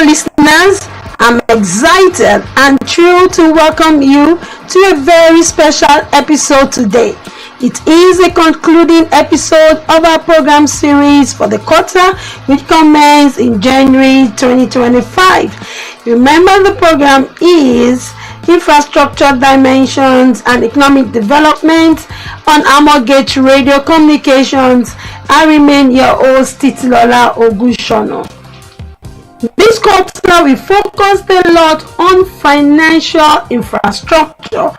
listeners. I'm excited and thrilled to welcome you to a very special episode today. It is a concluding episode of our program series for the quarter, which commences in January 2025. Remember, the program is Infrastructure Dimensions and Economic Development on Amorgate Radio Communications. I remain your host, Titilola Ogushono. This quarter, we focused a lot on financial infrastructure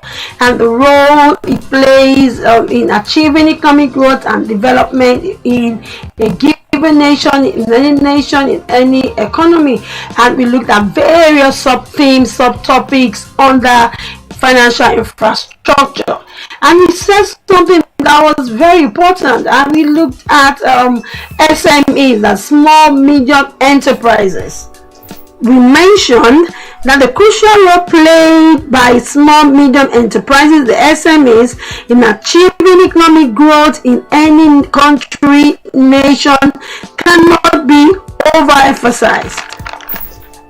and the role it plays in achieving economic growth and development in a given nation, in any economy. And we looked at various sub-themes, subtopics under financial infrastructure. And we said something that was very important, and we looked at SMEs, the small medium enterprises. We mentioned that the crucial role played by small medium enterprises, the SMEs, in achieving economic growth in any country, nation, cannot be overemphasized.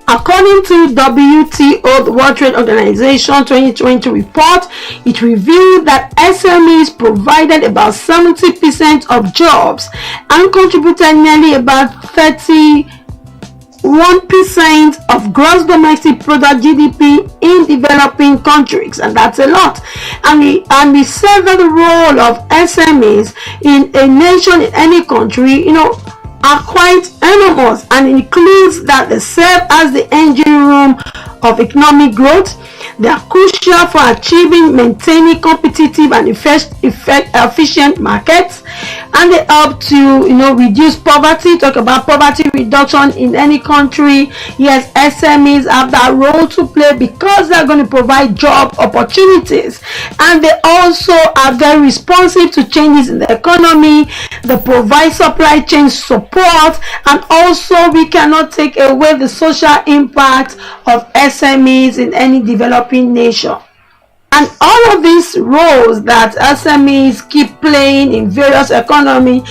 According to WTO, the World Trade Organization 2020 report, it revealed that SMEs provided about 70% of jobs and contributed nearly about 31% of gross domestic product GDP in developing countries, and that's a lot. And we said that the role of SMEs in a nation, in any country, are quite enormous, and includes that they serve as the engine room of economic growth. They are crucial for achieving, maintaining competitive and efficient markets, and they help to reduce poverty. Talk about poverty reduction in any country. Yes, SMEs have that role to play because they are going to provide job opportunities, and they also are very responsive to changes in the economy. They provide supply chain support, and also we cannot take away the social impact of SMEs in any developing nation. And all of these roles that SMEs keep playing in various economy,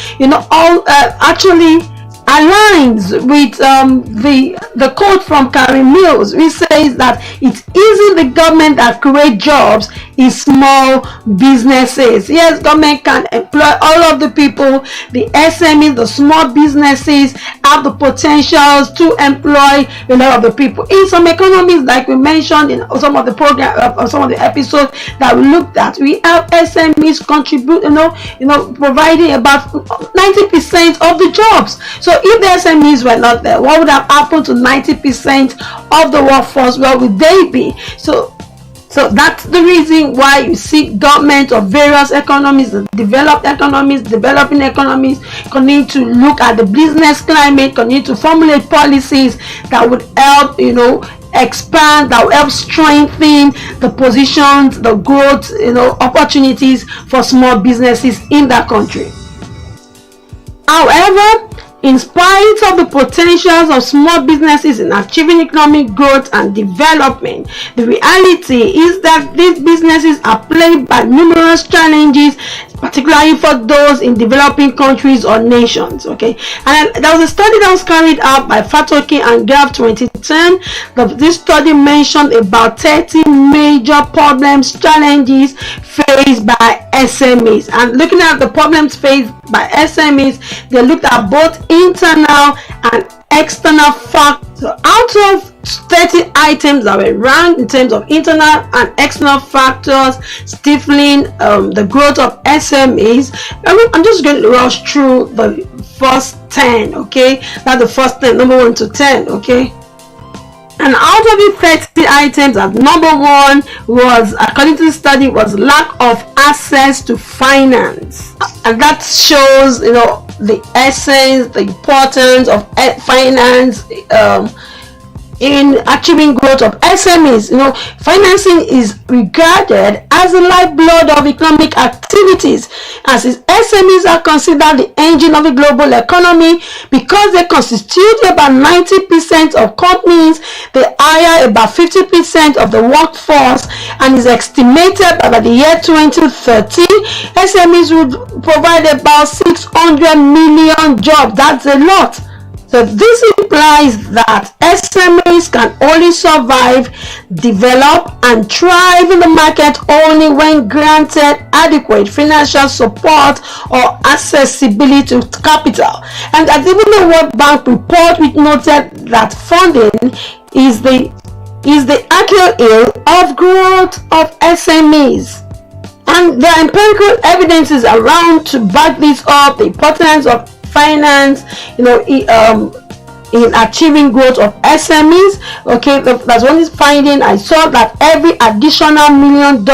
all actually aligns with the quote from Karen Mills, which says that it isn't the government that creates jobs, it's small businesses. Yes, government can employ all of the people. The SMEs, the small businesses, have the potentials to employ a lot of the people. In some economies, like we mentioned in some of the program, some of the episodes that we looked at, we have SMEs contribute, providing about 90% of the jobs. So if the SMEs were not there, what would have happened to 90% of the workforce? Where would they be? So that's the reason why you see government of various economies, developed economies, developing economies, continue to look at the business climate, continue to formulate policies that would help, expand, that will help strengthen the positions, the growth, opportunities for small businesses in that country. However, in spite of the potentials of small businesses in achieving economic growth and development, the reality is that these businesses are plagued by numerous challenges, particularly for those in developing countries or nations. Okay, and there was a study that was carried out by Fatoki and Gav 2010. This study mentioned about 30 major problems, challenges faced by SMEs. And looking at the problems faced by SMEs, they looked at both internal and external factors. Out of 30 items that were ranked in terms of internal and external factors stifling the growth of SMEs, I'm just going to rush through the first 10. Okay, that's the first 10, number 1 to 10. Okay, and out of the 30 items, at number 1 was, according to the study, was lack of access to finance. And that shows the essence, the importance of finance in achieving growth of SMEs. Financing is regarded as the lifeblood of economic activities, as SMEs are considered the engine of the global economy because they constitute about 90% of companies. They hire about 50% of the workforce, and is estimated that by the year 2030, SMEs would provide about 600 million jobs. That's a lot. So this implies that SMEs can only survive, develop, and thrive in the market only when granted adequate financial support or accessibility to capital. And as even the World Bank report, which noted that funding is the Achilles heel of growth of SMEs. And there are empirical evidences around to back this up, the importance of finance, in achieving growth of SMEs. Okay, that's one is finding. I saw that every additional $1 million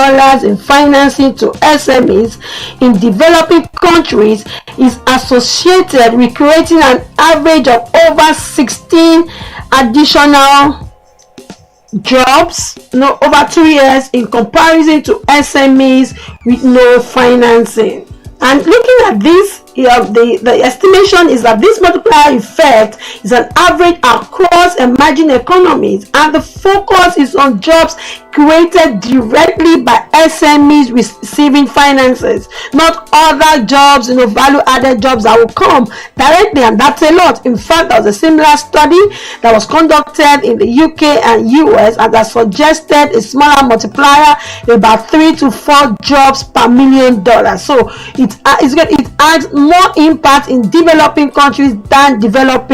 in financing to SMEs in developing countries is associated with creating an average of over 16 additional jobs, over 2 years, in comparison to SMEs with no financing. And looking at this, the estimation is that this multiplier effect is an average across emerging economies, and the focus is on jobs created directly by SMEs receiving finances, not other jobs, value-added jobs that will come directly, and that's a lot. In fact, there was a similar study that was conducted in the UK and US, and that suggested a smaller multiplier, about 3 to 4 jobs per $1 million. So it adds more impact in developing countries than developed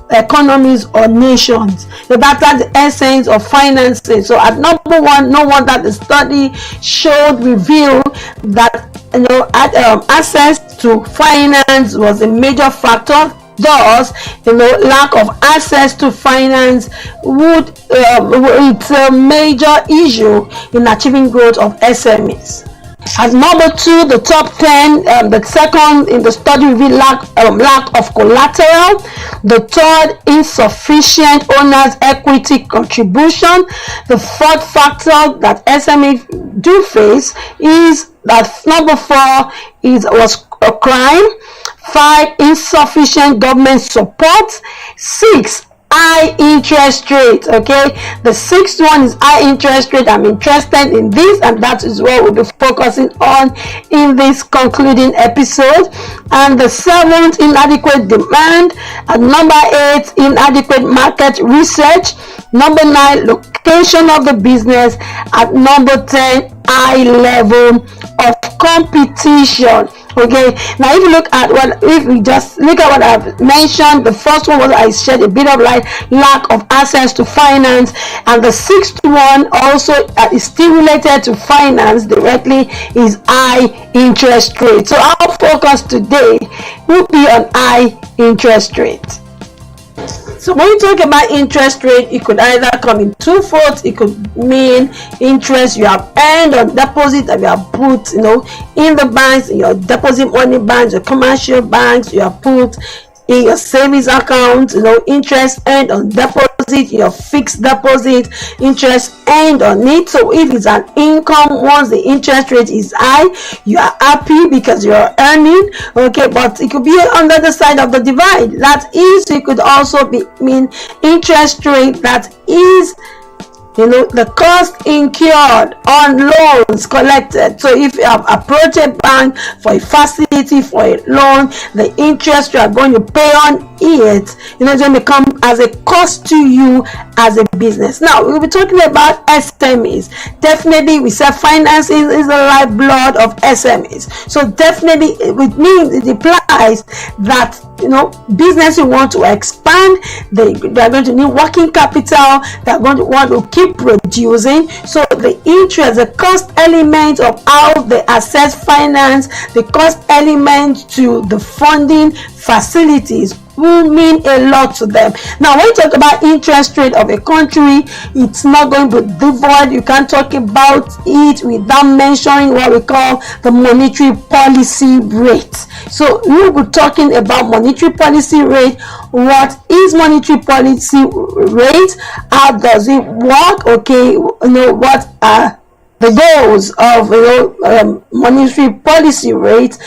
economies or nations. So that's the essence of financing. So at number one, no wonder the study revealed that access to finance was a major factor. Thus, lack of access to finance it's a major issue in achieving growth of SMEs. As number 2, the top 10, the second in the study revealed lack of collateral. The third, insufficient owners' equity contribution. The fourth factor that SMEs do face is that number 4 was a crime. 5, insufficient government support. 6, high interest rate. Okay, the 6th one is high interest rate. I'm interested in this, and that is what we'll be focusing on in this concluding episode. And the 7th, inadequate demand. And number 8, inadequate market research. Number 9, location of the business. At number 10, high level of competition. Okay, now if we just look at what I've mentioned, the first one was, I shed a bit of light, lack of access to finance, and the 6th one also is still related to finance directly, is high interest rate. So our focus today will be on high interest rate. So when you talk about interest rate, it could either come in two folds. It could mean interest you have earned on deposit that you have put, in the banks, in your deposit money banks, your commercial banks, you have put in your savings account, interest earned on deposit, your fixed deposit, interest earned on it. So if it's an income, once the interest rate is high, you are happy because you're earning. Okay, but it could be on the other side of the divide. That is, it could also mean interest rate that is the cost incurred on loans collected. So if you have approached a bank for a facility, for a loan, the interest you are going to pay on it, it's going to come as a cost to you as a business. Now we'll be talking about SMEs. Definitely, we said finance is the lifeblood of SMEs. So definitely, it implies that business you want to expand, they are going to need working capital. They are going to want to keep producing. So the interest, the cost element of how they access finance, the cost element to the funding facilities will mean a lot to them. Now when you talk about interest rate of a country, it's not going to be devoid. You can't talk about it without mentioning what we call the monetary policy rate. So we'll be talking about monetary policy rate. What is monetary policy rate? How does it work? Okay, what are the goals of monetary policy rate?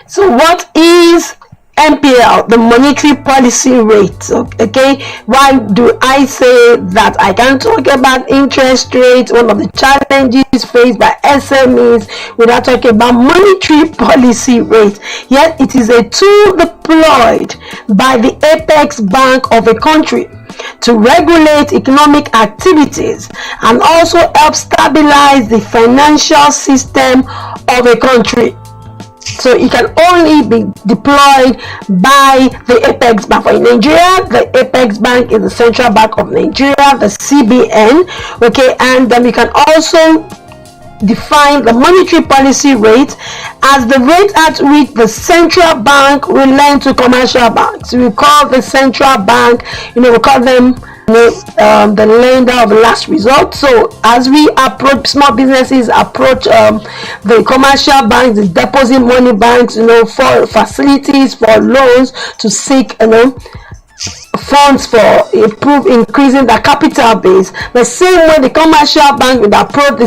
So what is MPL, the monetary policy rate. Okay, why do I say that? I can talk about interest rates, one of the challenges faced by SMEs, without talking about monetary policy rate. Yet it is a tool deployed by the apex bank of a country to regulate economic activities and also help stabilize the financial system of a country. So it can only be deployed by the apex bank. For Nigeria, the apex bank is the Central Bank of Nigeria, the CBN. Okay, and then we can also define the monetary policy rate as the rate at which the central bank will lend to commercial banks. We call the central bank, we call them the lender of last resort. So as we approach, small businesses approach the commercial banks, the deposit money banks, for facilities, for loans, to seek funds for increasing the capital base. The same way the commercial bank would approach the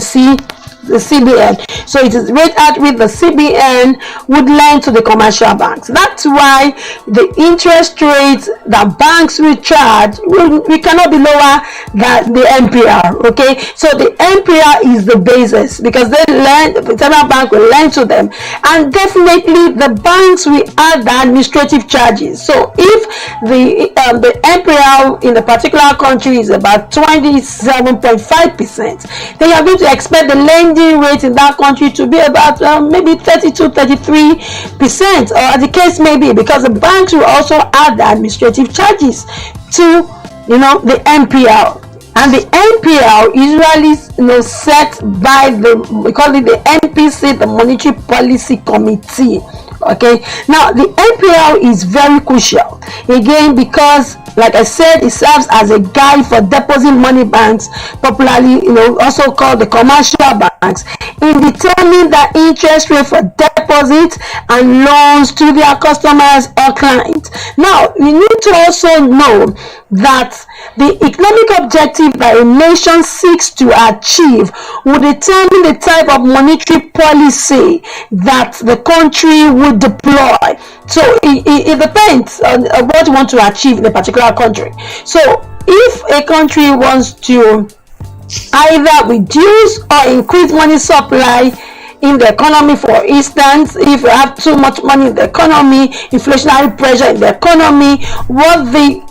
CBN. So it is rate at which the CBN would lend to the commercial banks. That's why the interest rates that banks will charge we cannot be lower than the MPR. Okay, so the MPR is the basis because the central bank will lend to them, and definitely the banks will add the administrative charges. So if the MPR in a particular country is about 27.5%, then you are going to expect the lending rate in that country to be about maybe 32-33%, or as the case may be, because the banks will also add the administrative charges to the MPL. And the MPL usually set by we call it the MPC, the Monetary Policy Committee. Okay, now the MPL is very crucial again because, like I said, it serves as a guide for deposit money banks, popularly also called the commercial banks, in determining the interest rate for deposits and loans to their customers or clients. Now you need to also know that the economic objective that a nation seeks to achieve will determine the type of monetary policy that the country would deploy. So it depends on what you want to achieve in a particular country. So if a country wants to either reduce or increase money supply in the economy, for instance, if you have too much money in the economy, inflationary pressure in the economy, what the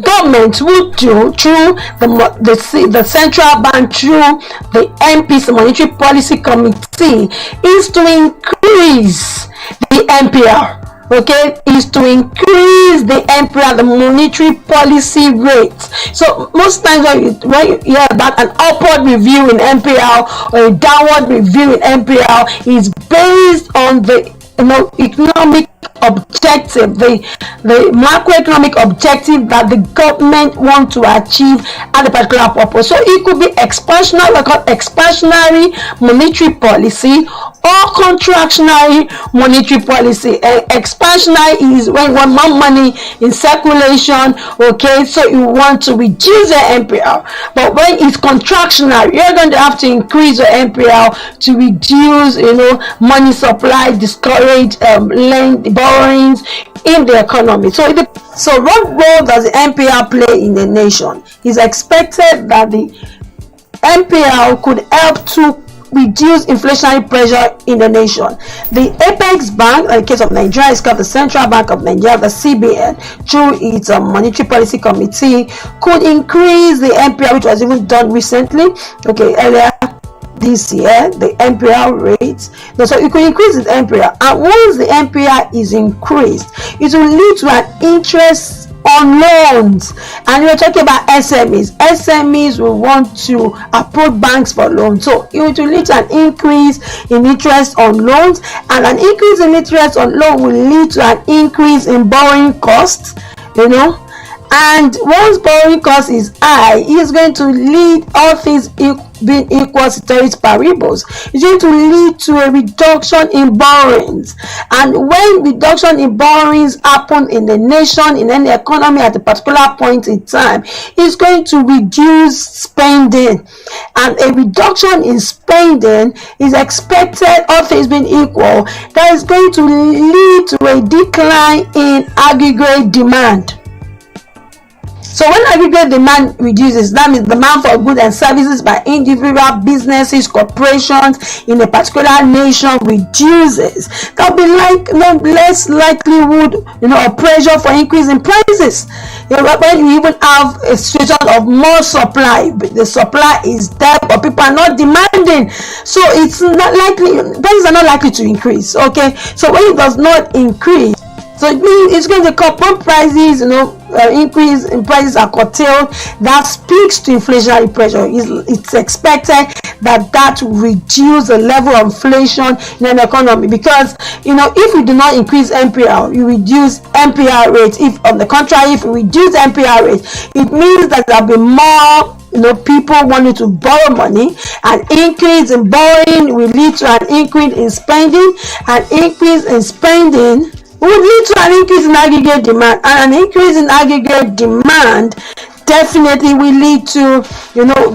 government would do through the central bank, through the MPC, Monetary Policy Committee, is to increase the MPR. Okay, is to increase the MPR, the monetary policy rate. So most times when you hear about an upward review in MPR or a downward review in MPR, is based on the economic objective, the macroeconomic objective that the government want to achieve at a particular purpose. So it could be expansionary monetary policy or contractionary monetary policy. Expansionary is when you want more money in circulation, okay, so you want to reduce the MPL. But when it's contractionary, you're going to have to increase your MPL to reduce money supply, discourage borrowings in the economy. So what role does the MPL play in the nation? It's expected that the MPL could help to reduce inflationary pressure in the nation. The apex bank, in the case of Nigeria, is called the Central Bank of Nigeria, the CBN, through its Monetary Policy Committee, could increase the MPR, which was even done recently, earlier this year, the MPR rates. So it could increase the MPR, and once the MPR is increased, it will lead to an interest on loans. And we're talking about SMEs. SMEs will want to approach banks for loans, so it will lead to an increase in interest on loans, and an increase in interest on loan will lead to an increase in borrowing costs, And once borrowing cost is high, it is going to lead, all things being equal ceteris paribus, it's going to lead to a reduction in borrowings. And when reduction in borrowings happen in the nation, in any economy at a particular point in time, it's going to reduce spending. And a reduction in spending is expected, all things being equal, that is going to lead to a decline in aggregate demand. So when aggregate demand reduces, that means demand for goods and services by individual businesses, corporations in a particular nation reduces. There'll be less likelihood, or pressure for increase in prices. When you even have a situation of more supply, the supply is there, but people are not demanding. So it's not likely, prices are not likely to increase. Okay, so when it does not increase, so it means it's going to cut prices, increase in prices are curtailed. That speaks to inflationary pressure. It's expected that will reduce the level of inflation in an economy, because if we do not increase NPL, you reduce NPL rates. If on the contrary, if we reduce NPL rates, it means that there'll be more people wanting to borrow money. An increase in borrowing will lead to an increase in spending. An increase in spending would lead to an increase in aggregate demand, and an increase in aggregate demand definitely will lead to,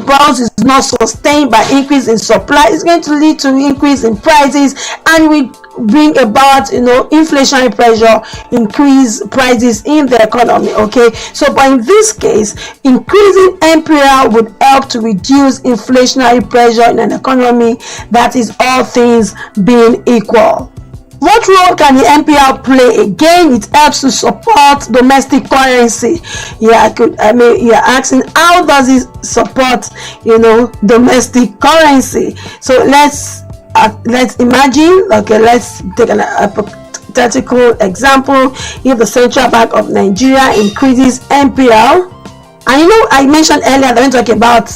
bonds is not sustained by increase in supply. It's going to lead to increase in prices, and we bring about, inflationary pressure, increase prices in the economy. Okay, so but in this case, increasing NPL would help to reduce inflationary pressure in an economy, that is all things being equal. What role can the NPL play? Again, it helps to support domestic currency. You're asking, how does it support, domestic currency? So let's imagine. Okay, let's take a hypothetical example. If the Central Bank of Nigeria increases NPL, and I mentioned earlier that when talking about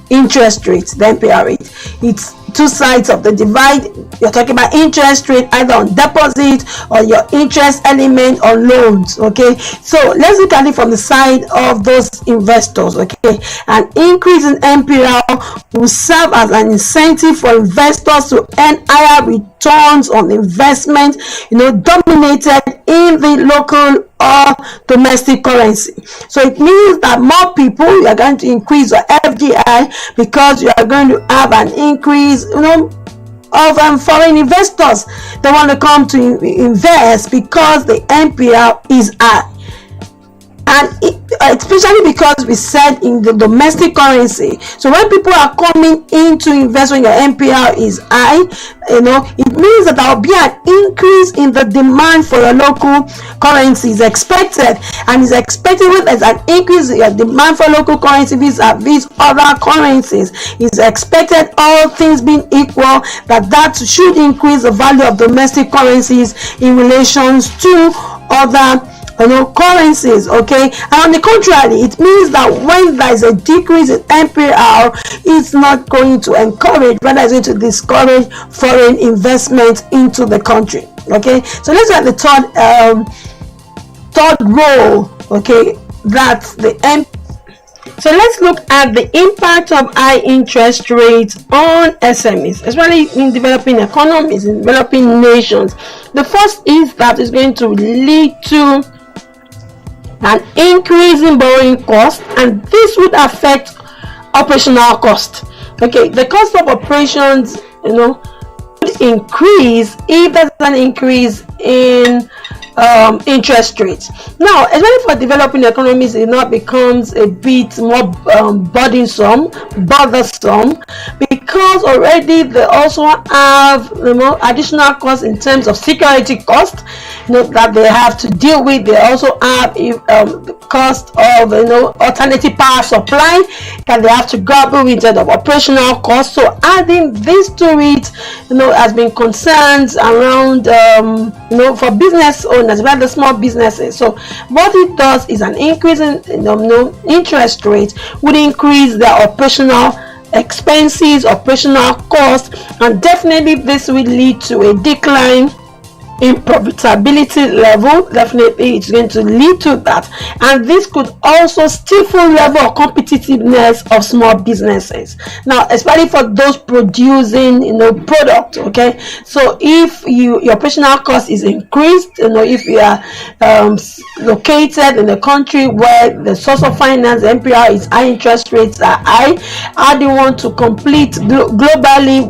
interest rates, the NPL rate, it's two sides of the divide. You're talking about interest rate either on deposit or your interest element on loans. Okay, so let's look at it from the side of those investors. Okay, an increase in NPL will serve as an incentive for investors to earn higher returns on investment, dominated in the local or domestic currency. So it means that more people, you are going to increase your FDI, because you are going to have an increase of foreign investors. They want to come to invest because the NPL is high. And especially because we said in the domestic currency, so when people are coming in to invest when your NPL is high, it means that there will be an increase in the demand for your local currency is expected, and is expected when there's an increase in your demand for local currency vis-a-vis other currencies. It's expected, all things being equal, that should increase the value of domestic currencies in relations to other currencies. Okay, and on the contrary, it means that when there is a decrease in NPL, it's not going to encourage, rather it's going to discourage foreign investment into the country. Okay, so let's look at the third role. Okay, that's the So let's look at the impact of high interest rates on SMEs, especially in developing economies, in developing nations. The first is that it's going to lead to an increase in borrowing cost, and this would affect operational cost. Okay, the cost of operations, would increase if there's an increase in interest rates. Now, especially for developing economies, it now becomes a bit more bothersome, because already they also have additional costs in terms of security costs that they have to deal with. They also have the cost of alternative power supply that they have to grapple with, instead of operational costs. So adding this to it, has been concerns around for business owners, rather small businesses. So what it does is an increase in interest rates would increase their operational expenses, operational costs, and definitely this will lead to a decline in profitability level. Definitely it's going to lead to that, and this could also stifle level of competitiveness of small businesses, now especially for those producing product. Okay, so if your operational cost is increased, if you are located in a country where the source of finance, the MPR, is high, interest rates are high, how do you want to compete globally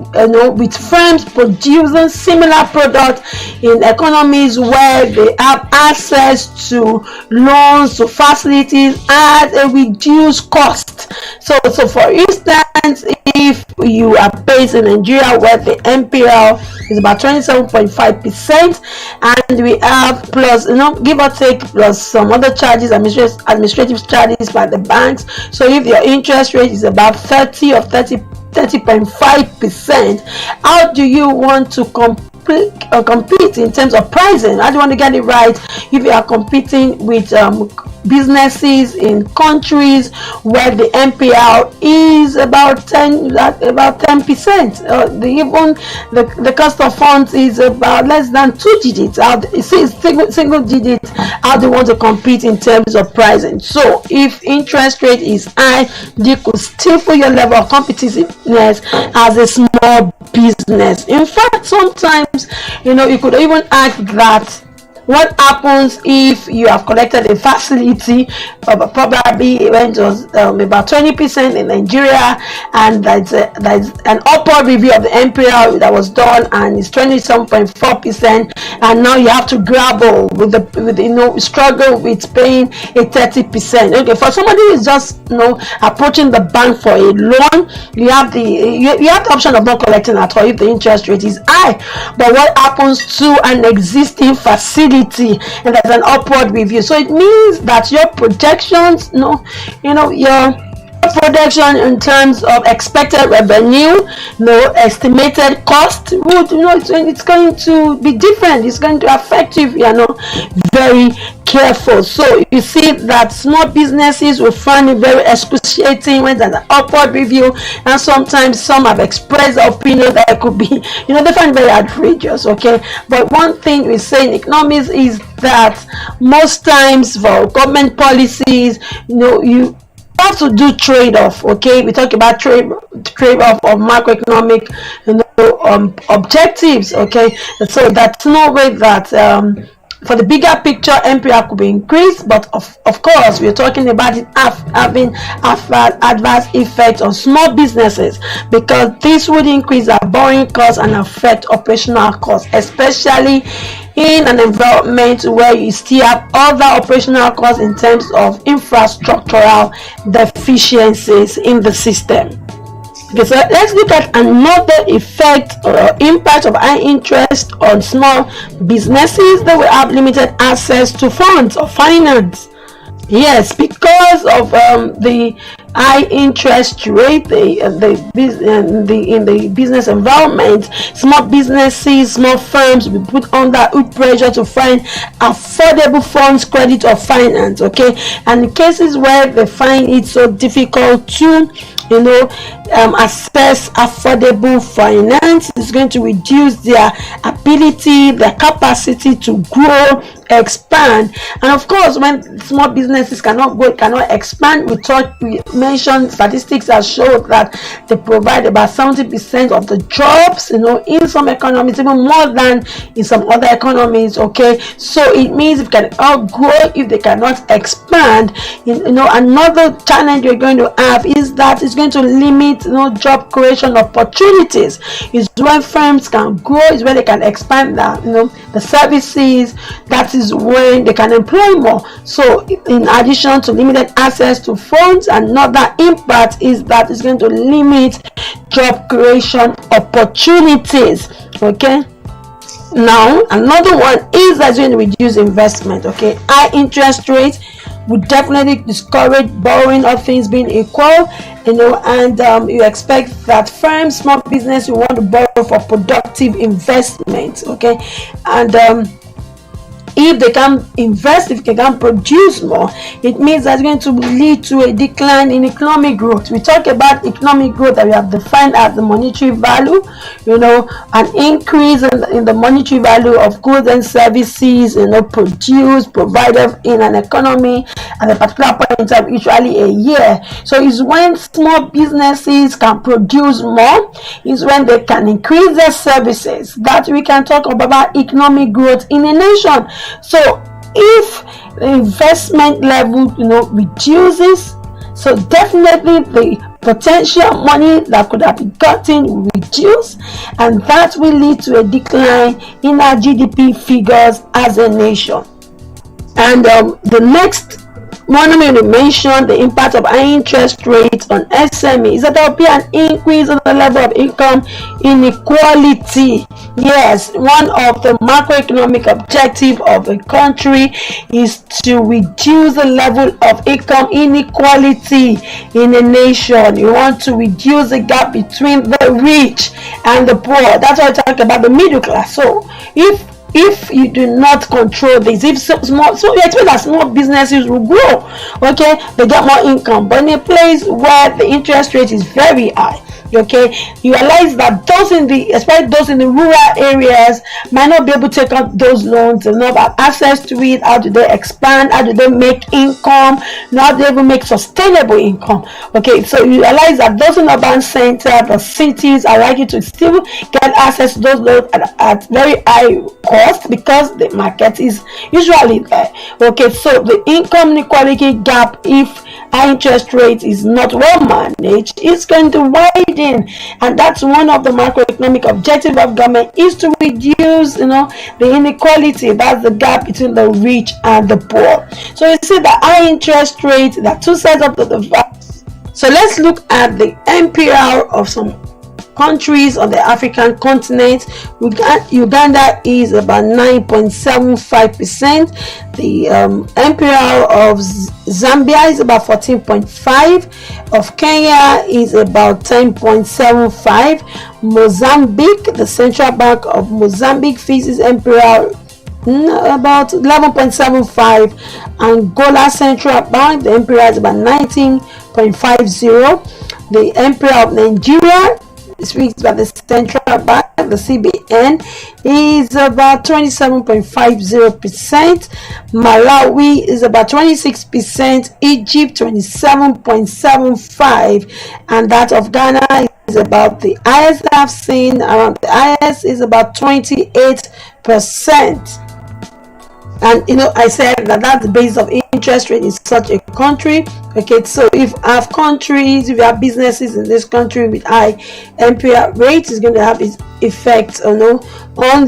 with firms producing similar products in economies where they have access to loans, to facilities at a reduced cost? So for instance, if you are based in Nigeria where the MPL is about 27.5%, and we have plus give or take plus some other charges, administrative charges by the banks. So if your interest rate is about 30 or 30.5%, how do you want to compete in terms of pricing? How do you want to get it right if you are competing with businesses in countries where the MPR is about 10%? Even the cost of funds is about less than 2 digits. Single digit. How do you want to compete in terms of pricing? So if interest rate is high, you could stifle your level of competitiveness as a small business. In fact, sometimes you could even ask that, what happens if you have collected a facility of probably when it was about 20% in Nigeria, and that's an upward review of the MPR that was done and it's 27.4%, and now you have to grapple with struggle with paying a 30%. Okay, for somebody who is just approaching the bank for a loan, you have the option of not collecting at all if the interest rate is high. But what happens to an existing facility and there's an upward review? So it means that your projections, your projection in terms of expected revenue, estimated cost would, it's going to be different. It's going to affect you if you are not very careful. So you see that small businesses will find it very excruciating when there's an upward review, and sometimes some have expressed their opinion that it could be, they find it very outrageous. Okay, but one thing we say in economics is that most times for government policies, you have to do trade-off. Okay, we talk about trade-off of macroeconomic objectives. Okay, so that's no way that for the bigger picture MPR could be increased, but of course we're talking about it having adverse effects on small businesses, because this would increase our borrowing costs and affect operational costs, especially in an environment where you still have other operational costs in terms of infrastructural deficiencies in the system. Okay, so let's look at another effect or impact of high interest on small businesses that will have limited access to funds or finance. Yes, because of the high interest rate in the business environment, small businesses, small firms will be put under pressure to find affordable funds, credit, or finance. Okay, and in cases where they find it so difficult to access affordable finance, is going to reduce their ability, their capacity to grow, expand. And of course, when small businesses cannot expand, we mentioned statistics that show that they provide about 70% of the jobs in some economies, even more than in some other economies. Okay, so it means if they cannot grow, if they cannot expand, another challenge you're going to have is that it's going to limit job creation opportunities. Is when firms can grow, is when they can expand the services. That is when they can employ more. So in addition to limited access to funds, another impact is that it's going to limit job creation opportunities. Okay, now another one is that's going to reduce investment. Okay, high interest rates would definitely discourage borrowing, all things being equal, and you expect that firms, small business, you want to borrow for productive investment. Okay, and if they can invest, if they can produce more, it means that's going to lead to a decline in economic growth. We talk about economic growth that we have defined as the monetary value, an increase in the monetary value of goods and services, produced, provided in an economy at a particular point in time, usually a year. So it's when small businesses can produce more, is when they can increase their services, that we can talk about economic growth in a nation. So if the investment level reduces, so definitely the potential money that could have been gotten will reduce, and that will lead to a decline in our GDP figures as a nation. And the next one I'm going to mention, the impact of high interest rates on SME, is that there will be an increase in the level of income inequality. Yes, one of the macroeconomic objectives of a country is to reduce the level of income inequality in a nation. You want to reduce the gap between the rich and the poor. That's why I talk about the middle class. So if you do not control this, if so you expect that small businesses will grow, okay, they get more income, but in a place where the interest rate is very high, okay, you realize that especially those in the rural areas might not be able to take out those loans, they not have access to it. How do they expand? How do they make income? How do they even make sustainable income? Okay, so you realize that those in urban center, the cities are likely to still get access to those loans at very high cost, because the market is usually there. Okay, so the income inequality gap, if high interest rate is not well managed, is going to widen, and that's one of the macroeconomic objectives of government, is to reduce the inequality. That's the gap between the rich and the poor. So you see the high interest rate, there are two sides of the so let's look at the MPR of some countries on the African continent. Uganda is about 9.75%. The MPR of Zambia is about 14.5%. Of Kenya is about 10.75%. Mozambique, the Central Bank of Mozambique fixes MPR about 11.75. Angola Central Bank, the MPR is about 19.50. The MPR of Nigeria, speaks about the Central Bank, the CBN, is about 27.50%. Malawi is about 26%. Egypt 27.75%, and that of Ghana is about the highest I've seen. Around the highest is about 28%. And I said that's the base of interest rate in such a country. Okay, so if you have businesses in this country with high MPR rates, it's going to have its effect on the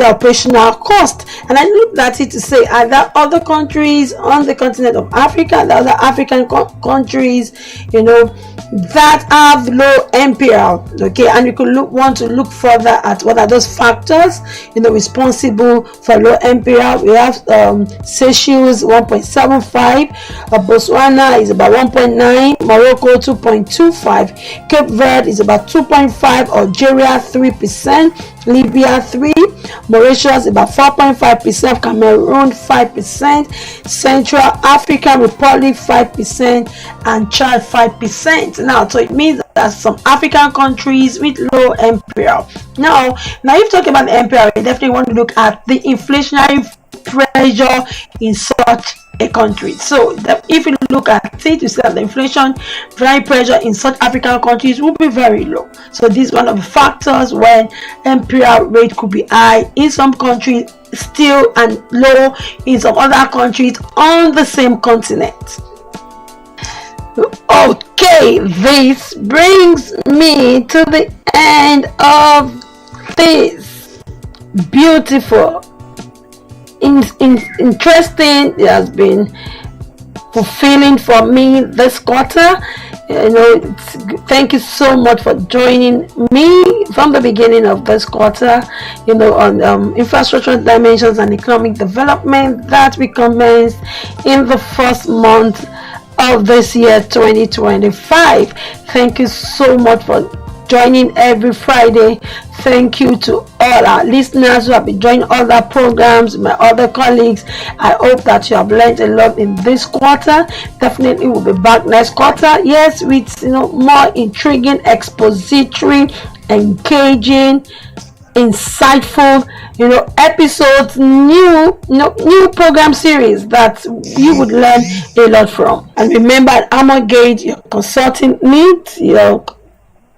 operational cost. And I looked at it to say, are there other countries on the continent of Africa, the other African countries, that have low MPR, okay, and you could want to look further at what are those factors responsible for low MPR. We have Seychelles 1.75, Botswana is about 1.9, Morocco 2.25, Cape Verde is about 2.5, Algeria 3%, Libya 3%, Mauritius about 4.5%, Cameroon 5%, Central African Republic 5%, and Chad 5%. Now, so it means that some African countries with low MPR. Now you talk about the MPR, you definitely want to look at the inflationary pressure in such a country. So if you look at it, you see that the inflation pressure in such African countries will be very low. So this is one of the factors when MPR rate could be high in some countries still and low in some other countries on the same continent. Okay, this brings me to the end of this beautiful, interesting, it has been fulfilling for me this quarter. Thank you so much for joining me from the beginning of this quarter, on infrastructure dimensions and economic development that we commenced in the first month of this year 2025. Thank you so much for joining every Friday. Thank you to all our listeners who have been joining other programs, my other colleagues. I hope that you have learned a lot in this quarter. Definitely we'll be back next quarter. Yes, with more intriguing, expository, engaging, insightful episodes, new program series that you would learn a lot from. And remember, at Armorgate, your consulting needs, your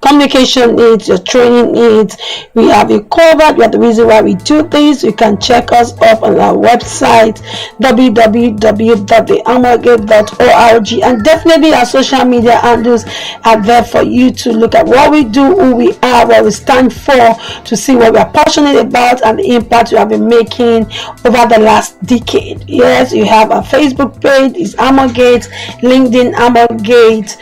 communication needs, your training needs, we have you covered. We are the reason why we do this. You can check us up on our website www.armorgate.org, and definitely our social media handles are there for you to look at what we do, who we are, what we stand for, to see what we are passionate about and the impact we have been making over the last decade. Yes, you have a Facebook page, it's Armorgate, LinkedIn Armorgate,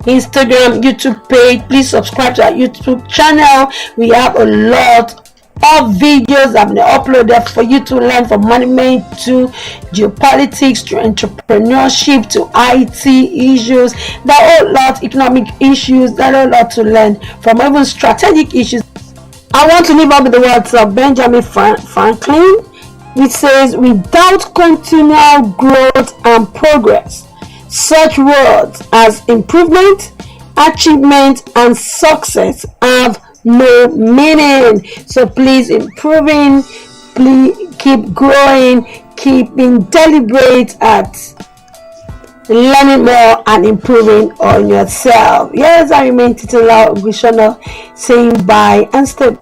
Instagram, YouTube page. Please subscribe to our YouTube channel. We have a lot of videos that have been uploaded for you to learn, from management to geopolitics to entrepreneurship to IT issues. There are a lot of economic issues. There are a lot to learn from, even strategic issues. I want to leave up with the words of Benjamin Franklin, which says, without continual growth and progress, such words as improvement, achievement, and success have no meaning. So please, improving, please keep growing, keep being deliberate at learning more and improving on yourself. Yes, I remain Titular Ogunshola, saying bye and stay.